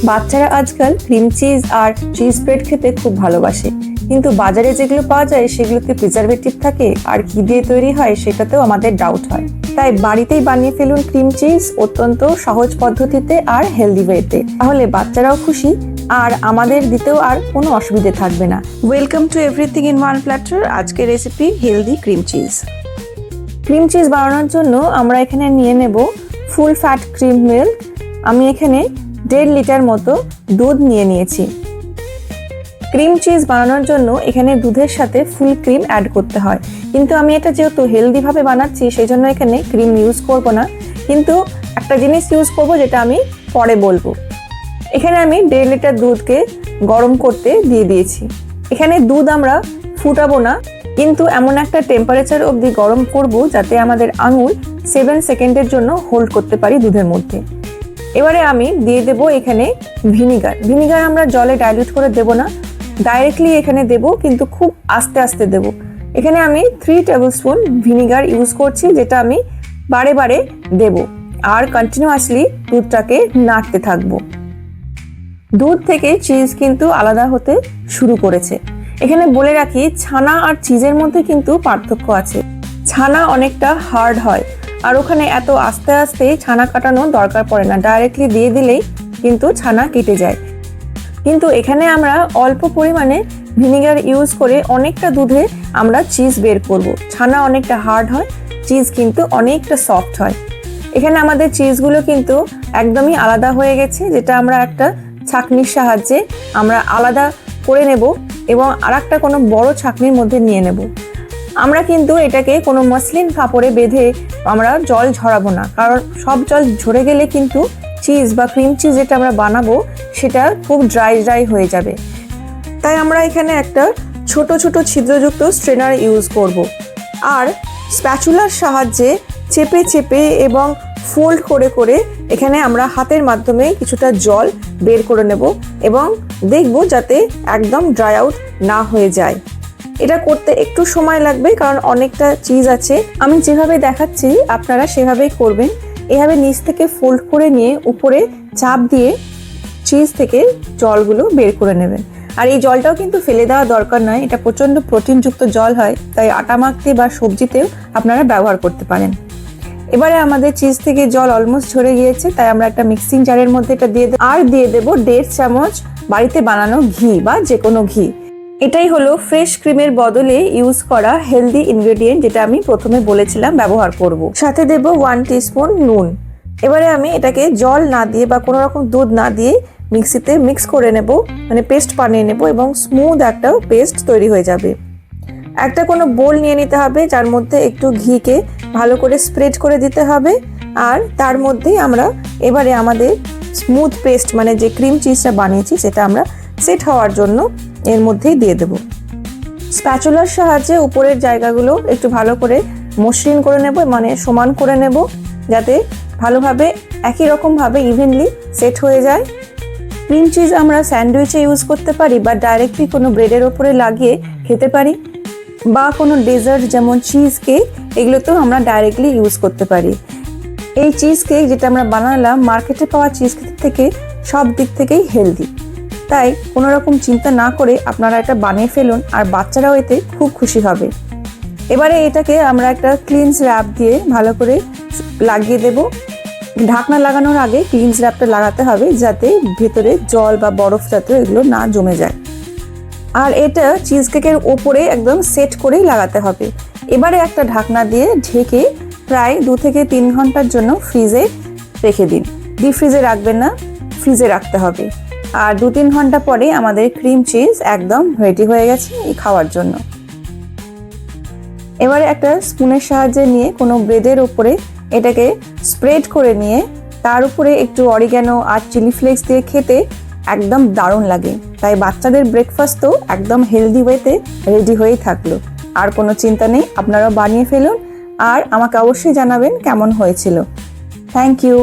বাচ্চারা আজকাল cream cheese আর cheese bread খেতে খুব ভালোবাসে, কিন্তু বাজারে যেগুলো পাওয়া যায় সেগুলোতে প্রিজারভেটিভ থাকে আর কি দিয়ে তৈরি হয় সেটাতেও আমাদের ডাউট হয়। তাই বাড়িতেই বানিয়ে ফেলুন ক্রিম চিজ অত্যন্ত সহজ পদ্ধতিতে আর হেলদি ওয়েতে। তাহলে বাচ্চারাও খুশি আর আমাদের দিতেও আর কোনো অসুবিধে থাকবে না। Welcome to everything in one platter. আজকের recipe healthy cream cheese. Cream cheese বানানোর জন্য আমরা এখানে নিয়ে নেব ফুল ফ্যাট ক্রিম মিল্ক। আমি এখানে 1.5 লিটার মতো দুধ নিয়ে নিয়েছি। ক্রিম চিজ বানানোর জন্য এখানে দুধের সাথে ফুল ক্রিম অ্যাড করতে হয়, কিন্তু আমি এটা যেহেতু হেলদি ভাবে বানাচ্ছি সেই জন্য এখানে ক্রিম ইউজ করব না, কিন্তু একটা জিনিস ইউজ করব যেটা আমি পরে বলবো। এখানে আমি 1.5 লিটার দুধকে গরম করতে দিয়ে দিয়েছি। এখানে দুধ আমরা ফুটাবো না, কিন্তু এমন একটা টেম্পারেচার অবধি গরম করব যাতে আমাদের আঙুল 7 সেকেন্ডের জন্য হোল্ড করতে পারি দুধের মধ্যে। এবারে আমি দিয়ে দেব এখানে ভিনিগার আমরা জলে ডাইলিউট করে দেব না, ডাইরেক্টলি এখানে দেব, কিন্তু খুব আস্তে আস্তে দেব। এখানে আমি 3 টেবিল স্পুন ভিনিগার ইউজ করছি, যেটা আমি বারে বারে দেব আর কন্টিনিউয়াসলি দুধটাকে নাড়তে থাকবো। দুধ থেকে চিজ কিন্তু আলাদা হতে শুরু করেছে। এখানে বলে রাখি, ছানা আর চিজের মধ্যে কিন্তু পার্থক্য আছে। ছানা অনেকটা হার্ড হয় আর ওখানে এত আস্তে আস্তে ছানা কাটানো দরকার পড়ে না, ডাইরেক্টলি দিয়ে দিলেই কিন্তু ছানা কেটে যায়। কিন্তু এখানে আমরা অল্প পরিমাণে ভিনিগার ইউজ করে অনেকটা দুধে আমরা চিজ বের করব। ছানা অনেকটা হার্ড হয়, চিজ কিন্তু অনেকটা সফট হয়। এখানে আমাদের চিজগুলো কিন্তু একদমই আলাদা হয়ে গেছে, যেটা আমরা একটা ছাঁকনির সাহায্যে আমরা আলাদা করে নেব এবং আরেকটা কোনো বড় ছাঁকনির মধ্যে নিয়ে নেব। আমরা কিন্তু এটাকে কোনো মসলিন কাপড়ে বেঁধে আমরা জল ঝরাবো না, কারণ সব জল ঝরে গেলে কিন্তু চিজ বা ক্রিম চিজ যেটা আমরা বানাবো সেটা খুব ড্রাই হয়ে যাবে। তাই আমরা এখানে একটা ছোট ছোট ছিদ্রযুক্ত স্ট্রেনার ইউজ করব আর স্প্যাচুলার সাহায্যে চেপে চেপে এবং ফোল্ড করে করে এখানে আমরা হাতের মাধ্যমে কিছুটা জল বের করে নেব এবং দেখব যাতে একদম ড্রাই আউট না হয়ে যায়। এটা করতে একটু সময় লাগবে কারণ অনেকটা চিজ আছে। আমি যেভাবে দেখাচ্ছি আপনারা সেভাবেই করবেন। এভাবে নিচ থেকে ফোল্ড করে নিয়ে উপরে চাপ দিয়ে চিজ থেকে জলগুলো বের করে নেবেন। আর এই জলটাও কিন্তু ফেলে দেওয়া দরকার নয়, এটা প্রচণ্ড প্রোটিনযুক্ত জল হয়, তাই আটা মাখতে বা সবজিতেও আপনারা ব্যবহার করতে পারেন। এবারে আমাদের চিজ থেকে জল অলমোস্ট ঝরে গিয়েছে, তাই আমরা একটা মিক্সিং জারের মধ্যে এটা দিয়ে দেব আর দিয়ে দেব 1.5 চামচ বাড়িতে বানানো ঘি বা যে কোনো ঘি। এটাই হলো ফ্রেশ ক্রিমের বদলে ইউজ করা হেলদি ইনগ্রেডিয়েন্ট, যেটা আমি প্রথমে বলেছিলাম ব্যবহার করব। সাথে দেব 1 টিস্পুন নুন। এবারে আমি এটাকে জল না দিয়ে বা কোনো রকম দুধ না দিয়ে মিক্সিতে মিক্স করে নেব, মানে পেস্ট বানিয়ে নেব এবং স্মুথ একটা পেস্ট তৈরি হয়ে যাবে। একটা কোনো বোল নিয়ে নিতে হবে, যার মধ্যে একটু ঘিকে ভালো করে স্প্রেড করে দিতে হবে আর তার মধ্যেই আমরা এবারে আমাদের স্মুথ পেস্ট মানে যে ক্রিম চিজটা বানিয়েছি সেটা আমরা সেট হওয়ার জন্য এর মধ্যেই দিয়ে দেব। স্প্যাচুলার সাহায্যে উপরের জায়গাগুলো একটু ভালো করে মসৃণ করে নেব, মানে সমান করে নেব, যাতে ভালোভাবে একই রকমভাবে ইভেনলি সেট হয়ে যায়। ক্রিম চিজ আমরা স্যান্ডউইচে ইউজ করতে পারি বা ডাইরেক্টলি কোনো ব্রেডের ওপরে লাগিয়ে খেতে পারি, বা কোনো ডেজার্ট যেমন চিজ কেক, এগুলোতেও আমরা ডাইরেক্টলি ইউজ করতে পারি। এই চিজ কেক যেটা আমরা বানালাম মার্কেটে পাওয়া চিজ কেক থেকে সব দিক থেকেই হেলদি, তাই কোনো রকম চিন্তা না করে আপনারা এটা বানিয়ে ফেলুন আর বাচ্চারাও এতে খুব খুশি হবে। এবারে এটাকে আমরা একটা ক্লিনস র্যাপ দিয়ে ভালো করে লাগিয়ে দেব। ঢাকনা লাগানোর আগে ক্লিনস র্যাপটা লাগাতে হবে যাতে ভেতরে জল বা বরফ জাতীয় এগুলো না জমে যায়। আর এটা চিজ কেকের ওপরে একদম সেট করেই লাগাতে হবে। এবারে একটা ঢাকনা দিয়ে ঢেকে প্রায় 2 থেকে 3 ঘন্টার জন্য ফ্রিজে রেখে দিন। ডিপ ফ্রিজে রাখবেন না, ফ্রিজে রাখতে হবে। আর 2-3 ঘন্টা পরে আমাদের ক্রিম চিজ একদম রেডি হয়ে গেছে এই খাওয়ার জন্য। এবারে একটা স্পুনের সাহায্যে নিয়ে কোনো ব্রেডের উপরে এটাকে স্প্রেড করে নিয়ে তার উপরে একটু অরিগ্যানো আর চিলি ফ্লেক্স দিয়ে খেতে একদম দারুণ লাগে। তাই বাচ্চাদের ব্রেকফাস্টও একদম হেলদি ওয়েতে রেডি হয়েই থাকলো। আর কোনো চিন্তা নেই, আপনারাও বানিয়ে ফেলুন আর আমাকে অবশ্যই জানাবেন কেমন হয়েছিল। Thank you.